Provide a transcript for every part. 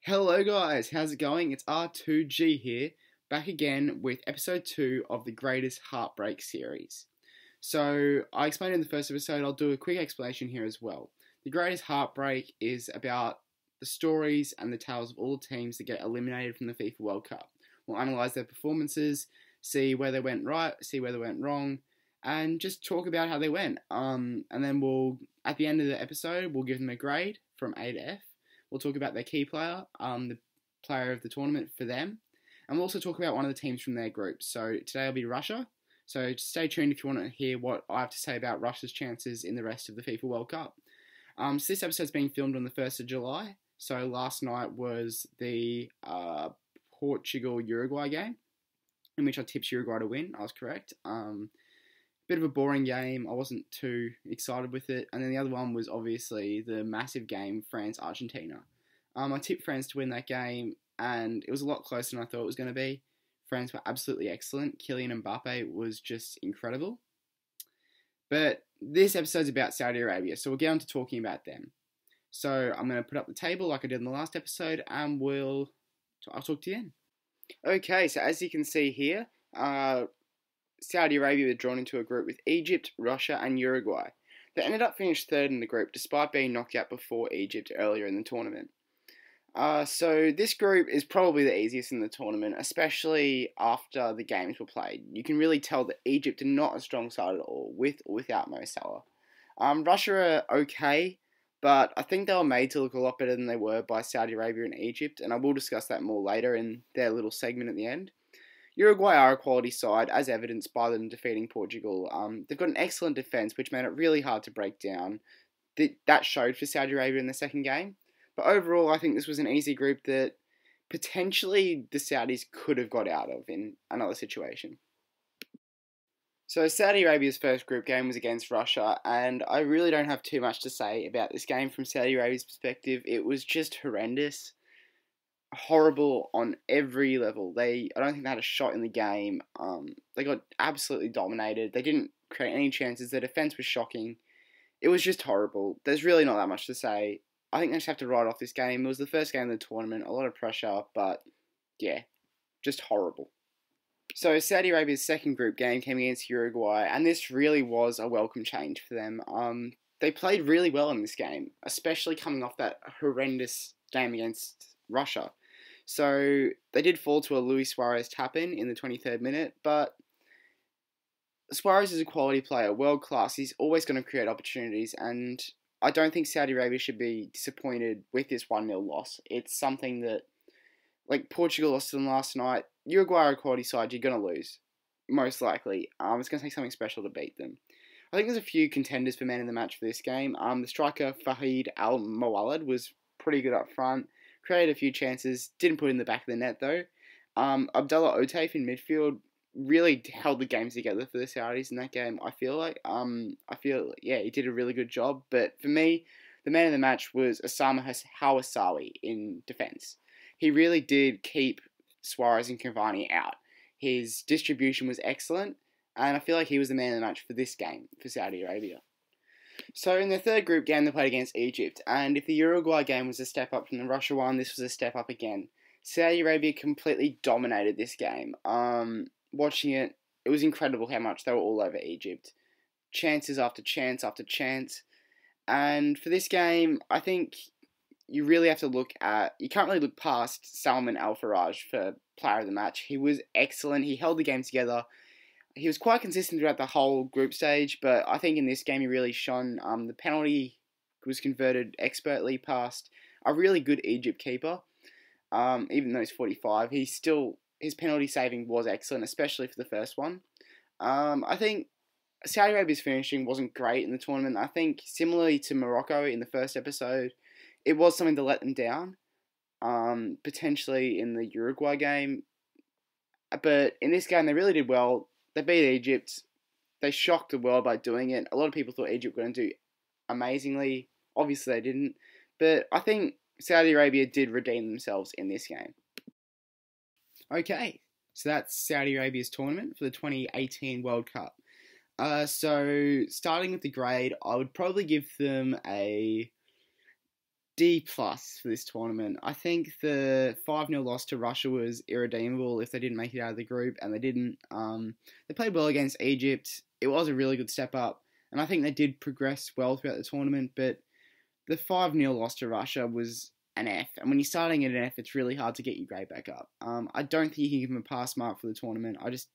Hello guys, how's it going? It's R2G here, back again with episode 2 of the Greatest Heartbreak series. So, I explained in the first episode, I'll do a quick explanation here as well. The Greatest Heartbreak is about the stories and the tales of all the teams that get eliminated from the FIFA World Cup. We'll analyse their performances, see where they went right, see where they went wrong, and just talk about how they went. And then at the end of the episode, we'll give them a grade from A to F. We'll talk about their key player, the player of the tournament for them. And we'll also talk about one of the teams from their group. So today will be Russia. So stay tuned if you want to hear what I have to say about Russia's chances in the rest of the FIFA World Cup. So this episode's being filmed on the 1st of July. So last night was the Portugal-Uruguay game, in which I tipped Uruguay to win. I was correct. Bit of a boring game. I wasn't too excited with it. And then the other one was obviously the massive game, France-Argentina. I tipped France to win that game, and it was a lot closer than I thought it was going to be. France were absolutely excellent. Kylian Mbappe was just incredible. But this episode's about Saudi Arabia, so we'll get on to talking about them. So I'm going to put up the table like I did in the last episode, and I'll talk to you then. Okay, so as you can see here, Saudi Arabia were drawn into a group with Egypt, Russia, and Uruguay. They ended up finished third in the group, despite being knocked out before Egypt earlier in the tournament. So this group is probably the easiest in the tournament, especially after the games were played. You can really tell that Egypt are not a strong side at all, with or without Mo Salah. Russia are okay, but I think they were made to look a lot better than they were by Saudi Arabia and Egypt, and I will discuss that more later in their little segment at the end. Uruguay are a quality side, as evidenced by them defeating Portugal. They've got an excellent defence, which made it really hard to break down. That showed for Saudi Arabia in the second game. But overall, I think this was an easy group that potentially the Saudis could have got out of in another situation. So Saudi Arabia's first group game was against Russia, and I really don't have too much to say about this game from Saudi Arabia's perspective. It was just horrendous. Horrible on every level. I don't think they had a shot in the game. They got absolutely dominated. They didn't create any chances. Their defence was shocking. It was just horrible. There's really not that much to say. I think they just have to write off this game. It was the first game of the tournament. A lot of pressure, but yeah, just horrible. So Saudi Arabia's second group game came against Uruguay, and this really was a welcome change for them. They played really well in this game, especially coming off that horrendous game against Russia. So they did fall to a Luis Suarez tap-in the 23rd minute, but Suarez is a quality player, world class. He's always going to create opportunities, and I don't think Saudi Arabia should be disappointed with this 1-0 loss. It's something that, like Portugal lost to them last night, Uruguay are a quality side, you're going to lose, most likely. It's going to take something special to beat them. I think there's a few contenders for man in the match for this game. The striker Fahid Al Mawalad was pretty good up front. Created a few chances, didn't put in the back of the net though. Abdullah Otaif in midfield really held the games together for the Saudis in that game, I feel like. He did a really good job. But for me, the man of the match was Osama Hawasawi in defence. He really did keep Suarez and Cavani out. His distribution was excellent, and I feel like he was the man of the match for this game for Saudi Arabia. So in the third group game, they played against Egypt, and if the Uruguay game was a step up from the Russia one, this was a step up again. Saudi Arabia completely dominated this game. Watching it, it was incredible how much they were all over Egypt. Chances after chance after chance. And for this game, I think you really have to you can't really look past Salman Al-Faraj for player of the match. He was excellent. He held the game together. He was quite consistent throughout the whole group stage, but I think in this game he really shone. The penalty was converted expertly past a really good Egypt keeper. Even though he's 45, his penalty saving was excellent, especially for the first one. I think Saudi Arabia's finishing wasn't great in the tournament. I think similarly to Morocco in the first episode, it was something to let them down. Potentially in the Uruguay game, but in this game they really did well. They beat Egypt. They shocked the world by doing it. A lot of people thought Egypt were going to do amazingly. Obviously they didn't. But I think Saudi Arabia did redeem themselves in this game. Okay, so that's Saudi Arabia's tournament for the 2018 World Cup. So starting with the grade, I would probably give them a D plus for this tournament. I think the 5-0 loss to Russia was irredeemable if they didn't make it out of the group, and they didn't. They played well against Egypt. It was a really good step up, and I think they did progress well throughout the tournament, but the 5-0 loss to Russia was an F, and when you're starting at an F, it's really hard to get your grade back up. I don't think you can give them a pass mark for the tournament. I just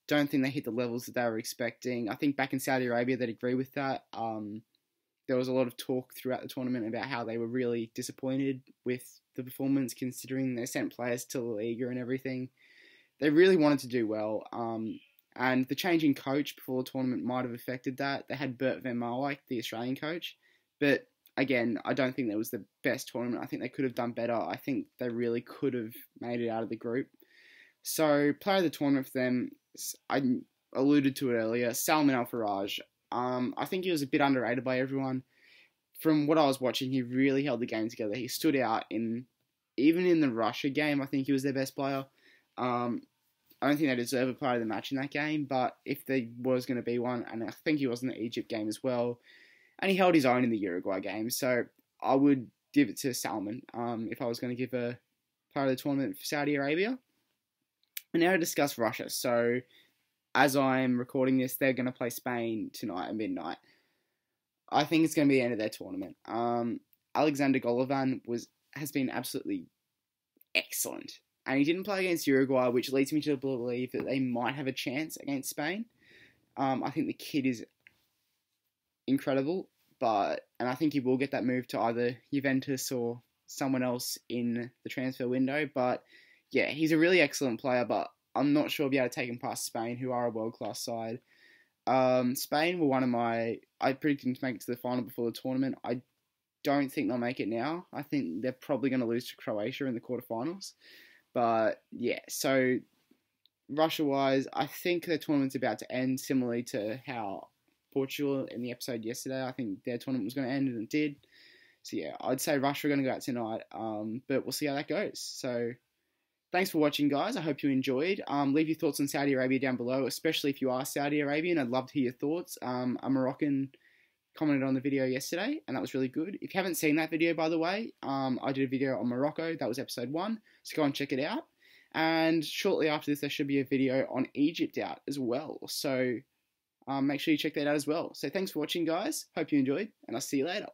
don't think they hit the levels that they were expecting. I think back in Saudi Arabia, they'd agree with that. There was a lot of talk throughout the tournament about how they were really disappointed with the performance, considering they sent players to La Liga and everything. They really wanted to do well, and the change in coach before the tournament might have affected that. They had Bert van Marwijk, the Australian coach, but again, I don't think that was the best tournament. I think they could have done better. I think they really could have made it out of the group. So, player of the tournament for them, I alluded to it earlier, Salman Al-Faraj. I think he was a bit underrated by everyone. From what I was watching, he really held the game together. He stood out even in the Russia game. I think he was their best player. I don't think they deserve a player of the match in that game, but if there was going to be one, and I think he was in the Egypt game as well, and he held his own in the Uruguay game, so I would give it to Salman if I was going to give a player of the tournament for Saudi Arabia. And now to discuss Russia. So, as I'm recording this, they're going to play Spain tonight at midnight. I think it's going to be the end of their tournament. Alexander Golovin has been absolutely excellent. And he didn't play against Uruguay, which leads me to believe that they might have a chance against Spain. I think the kid is incredible, and I think he will get that move to either Juventus or someone else in the transfer window. But yeah, he's a really excellent player, but I'm not sure I'll be able to take him past Spain, who are a world-class side. Spain were I predicted them to make it to the final before the tournament. I don't think they'll make it now. I think they're probably going to lose to Croatia in the quarterfinals. But yeah, so Russia-wise, I think their tournament's about to end, similarly to how Portugal in the episode yesterday, I think their tournament was going to end, and it did. So yeah, I'd say Russia are going to go out tonight, but we'll see how that goes. So thanks for watching, guys. I hope you enjoyed. Leave your thoughts on Saudi Arabia down below, especially if you are Saudi Arabian. I'd love to hear your thoughts. A Moroccan commented on the video yesterday, and that was really good. If you haven't seen that video, by the way, I did a video on Morocco. That was episode 1, so go and check it out. And shortly after this, there should be a video on Egypt out as well. So make sure you check that out as well. So thanks for watching, guys. Hope you enjoyed, and I'll see you later.